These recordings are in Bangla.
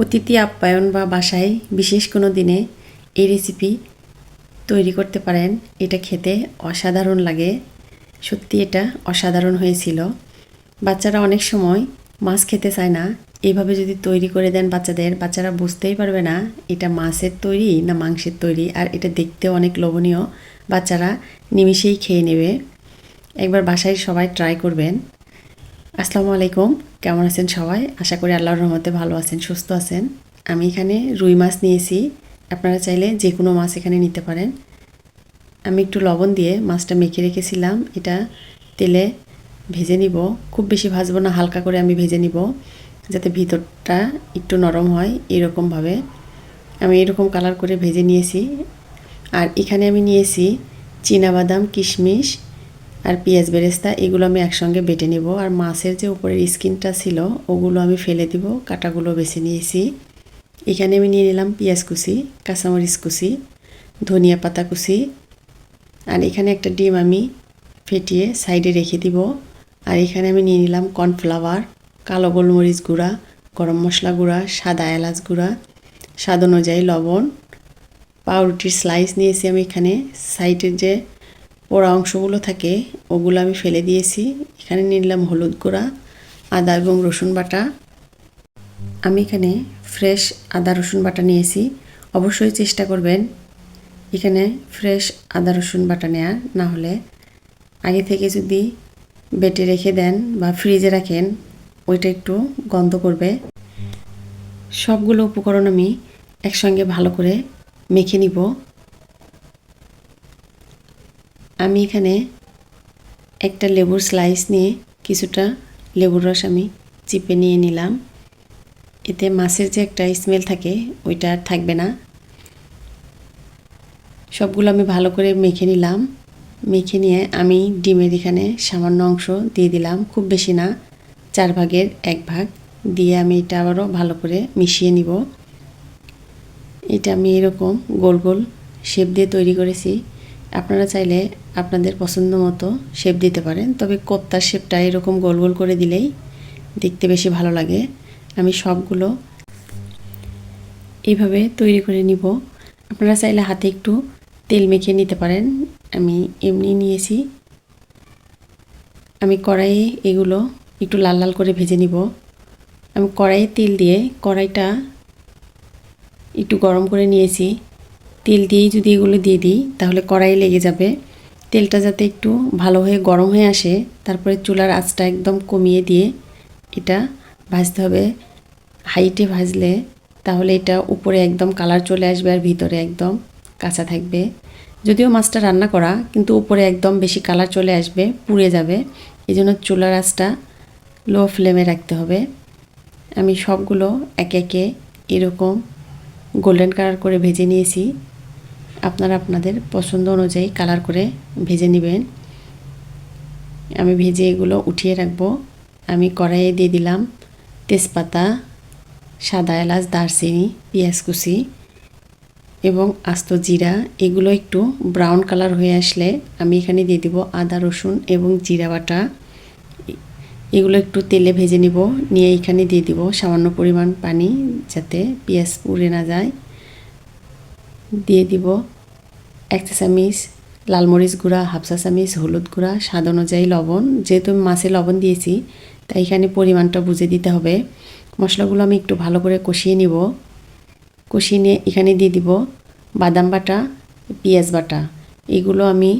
অতিথি আপ্যায়ন বা বাসায় বিশেষ কোনো দিনে এই রেসিপি তৈরি করতে পারেন। এটা খেতে অসাধারণ লাগে। সত্যি এটা অসাধারণ হয়েছিল। বাচ্চারা অনেক সময় মাছ খেতে চায় না। এইভাবে যদি তৈরি করে দেন বাচ্চারা বুঝতেই পারবে না এটা মাছের তৈরি না মাংসের তৈরি। আর এটা দেখতেও অনেক লোভনীয়। বাচ্চারা নিমিষেই খেয়ে নেবে। একবার বাসায় সবাই ট্রাই করবেন। আসসালামু আলাইকুম, কেমন আছেন সবাই? আশা করি আল্লাহর রহমতে ভালো আছেন, সুস্থ আছেন। আমি এখানে রুই মাছ নিয়েছি। আপনারা চাইলে যে কোনো মাছ এখানে নিতে পারেন। আমি একটু লবণ দিয়ে মাছটা মেখে রেখেছিলাম। এটা তেলে ভেজে নিব। খুব বেশি ভাজবো না, হালকা করে আমি ভেজে নিব যাতে ভিতরটা একটু নরম হয়। এরকমভাবে আমি এরকম কালার করে ভেজে নিয়েছি। আর এখানে আমি নিয়েছি চীনাবাদাম, কিশমিশ আর পেঁয়াজ বেরেস্তা। এগুলো আমি একসঙ্গে বেটে নেব। আর মাছের যে উপরের স্কিনটা ছিল ওগুলো আমি ফেলে দিব, কাঁটাগুলো বেছে নিয়েছি। এখানে আমি নিয়ে নিলাম পেঁয়াজ কুচি, কাঁচামরিচ কুচি, ধনিয়া পাতা কুচি। আর এখানে একটা ডিম আমি ফেটিয়ে সাইডে রেখে দিব। আর এখানে আমি নিয়ে নিলাম কর্নফ্লাওয়ার, কালো গোলমরিচ গুঁড়া, গরম মশলা গুঁড়া, সাদা এলাচ গুঁড়া, স্বাদ অনুযায়ী লবণ, পাউরুটির স্লাইস নিয়েছি আমি এখানে। সাইডের যে পোড়া অংশগুলো থাকে ওগুলো আমি ফেলে দিয়েছি। এখানে নিয়ে নিলাম হলুদ গুঁড়া, আদা এবং রসুন বাটা। আমি এখানে ফ্রেশ আদা রসুন বাটা নিয়েছি। অবশ্যই চেষ্টা করবেন এখানে ফ্রেশ আদা রসুন বাটা নেওয়ার। না হলে আগে থেকে যদি বেটে রেখে দেন বা ফ্রিজে রাখেন ওইটা একটু গন্ধ করবে। সবগুলো উপকরণ আমি একসঙ্গে ভালো করে মেখে নিব। আমি এখানে একটা লেবুর স্লাইস নিয়ে কিছুটা লেবুর রস আমি চিপে নিয়ে নিলাম। এতে মাছের যে একটা স্মেল থাকে ওইটা আর থাকবে না। সবগুলো আমি ভালো করে মেখে নিলাম। মেখে নিয়ে আমি ডিমের এখানে সামান্য অংশ দিয়ে দিলাম, খুব বেশি না, 4 ভাগের 1 ভাগ দিয়ে আমি এটা আবারও ভালো করে মিশিয়ে নিব। এটা আমি এরকম গোল গোল শেপ দিয়ে তৈরি করেছি। আপনারা চাইলে আপনাদের পছন্দ মতো শেপ দিতে পারেন, তবে কোপ্তার শেপটা এরকম গোল গোল করে দিলেই দেখতে বেশি ভালো লাগে। আমি সবগুলো এইভাবে তৈরি করে নিব। আপনারা চাইলে হাতে একটু তেল মেখে নিতে পারেন। আমি এমনি নিয়েছি। আমি কড়াইয়ে এগুলো একটু লাল লাল করে ভেজে নিব। আমি কড়াইয়ে তেল দিয়ে কড়াইটা একটু গরম করে নিয়েছি। তেল দিয়েই যদি এগুলো দিয়ে দিই তাহলে কড়াইয়ে লেগে যাবে। তেলটা যাতে একটু ভালো হয়ে গরম হয়ে আসে, তারপরে চুলার আঁচটা একদম কমিয়ে দিয়ে এটা ভাজতে হবে। হাইটে ভাজলে তাহলে এটা উপরে একদম কালার চলে আসবে আর ভিতরে একদম কাঁচা থাকবে। যদিও মাছটা রান্না করা, কিন্তু উপরে একদম বেশি কালার চলে আসবে, পুড়ে যাবে। এই জন্য চুলার আঁচটা লো ফ্লেমে রাখতে হবে। আমি সবগুলো একে একে এরকম গোল্ডেন কালার করে ভেজে নিয়েছি। আপনারা আপনাদের পছন্দ অনুযায়ী কালার করে ভেজে নেবেন। আমি ভেজে এগুলো উঠিয়ে রাখবো। আমি কড়াইয়ে দিয়ে দিলাম তেজপাতা, সাদা এলাচ, দারচিনি, পেঁয়াজ কুচি এবং আস্ত জিরা। এগুলো একটু ব্রাউন কালার হয়ে আসলে আমি এখানে দিয়ে দিব আদা রসুন এবং জিরা বাটা। এগুলো একটু তেলে ভেজে নিব। নিয়ে এখানে দিয়ে দিব সামান্য পরিমাণ পানি যাতে পেঁয়াজ পুড়ে না যায়। দিয়ে দিব 1 চা চামচ লাল মরিচ গুঁড়া, 1/2 চা চামচ হলুদ গুঁড়া, স্বাদ অনুযায়ী লবণ। যেহেতু আমি মাছে লবণ দিয়েছি তাই এখানে পরিমাণটা বুঝে দিতে হবে। মশলাগুলো আমি একটু ভালো করে কষিয়ে নিব। কষিয়ে নিয়ে এখানে দিয়ে দিব বাদাম বাটা, পেঁয়াজ বাটা। এগুলো আমি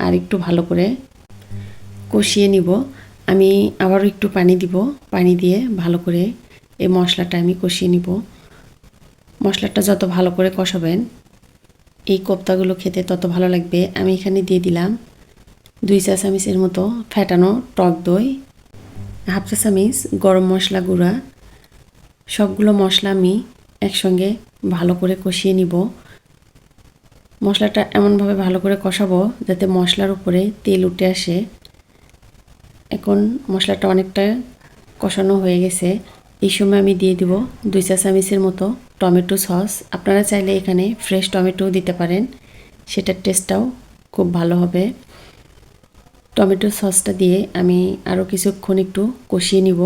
আর একটু ভালো করে কষিয়ে নিব। আমি আবারও একটু পানি দিব। পানি দিয়ে ভালো করে এই মশলাটা আমি কষিয়ে নিব। মশলাটা যত ভালো করে কষাবেন এই কোপ্তাগুলো খেতে তত ভালো লাগবে। আমি এখানে দিয়ে দিলাম 2 চা চামচের মতো ফেটানো টক দই, 1/2 চা চামচ গরম মশলা গুঁড়া। সবগুলো মশলা আমি একসঙ্গে ভালো করে কষিয়ে নিব। মশলাটা এমনভাবে ভালো করে কষাবো যাতে মশলার উপরে তেল উঠে আসে। এখন মশলাটা অনেকটা কষানো হয়ে গেছে। এই সময় আমি দিয়ে দিব 2 চা চামচের মতো টমেটো সস। আপনারা চাইলে এখানে ফ্রেশ টমেটোও দিতে পারেন, সেটার টেস্টটাও খুব ভালো হবে। টমেটো সসটা দিয়ে আমি আরও কিছুক্ষণ একটু কষিয়ে নিব।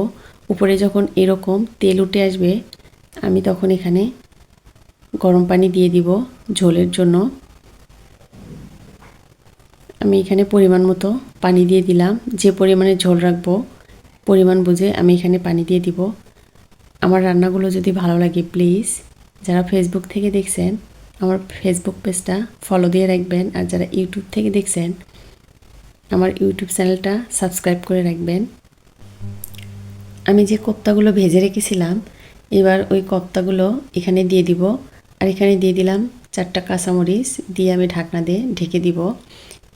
উপরে যখন এরকম তেল উঠে আসবে আমি তখন এখানে গরম পানি দিয়ে দিব ঝোলের জন্য। আমি এখানে পরিমাণ মতো পানি দিয়ে দিলাম। যে পরিমাণে ঝোল রাখবো পরিমাণ বুঝে আমি এখানে পানি দিয়ে দিব। আমার রান্নাগুলো যদি ভালো লাগে প্লিজ যারা ফেসবুক থেকে দেখছেন আমার ফেসবুক পেজটা ফলো দিয়ে রাখবেন, আর যারা ইউটিউব থেকে দেখছেন আমার ইউটিউব চ্যানেলটা সাবস্ক্রাইব করে রাখবেন। আমি যে কোপ্তাগুলো ভেজে রেখেছিলাম এবার ওই কোপ্তাগুলো এখানে দিয়ে দিব, আর এখানে দিয়ে দিলাম 4টা কাঁচামরিচ দিয়ে আমি ঢাকনা দিয়ে ঢেকে দিব।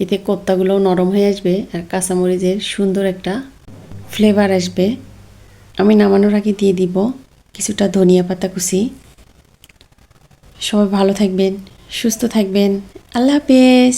এতে কোপ্তাগুলো নরম হয়ে আসবে আর কাঁচামরিচের সুন্দর একটা ফ্লেভার আসবে। আমি নামানোর আগে দিয়ে দিব কিছুটা ধনিয়া পাতা কুচি। সবাই ভালো থাকবেন, সুস্থ থাকবেন। আল্লাহ হাফেজ।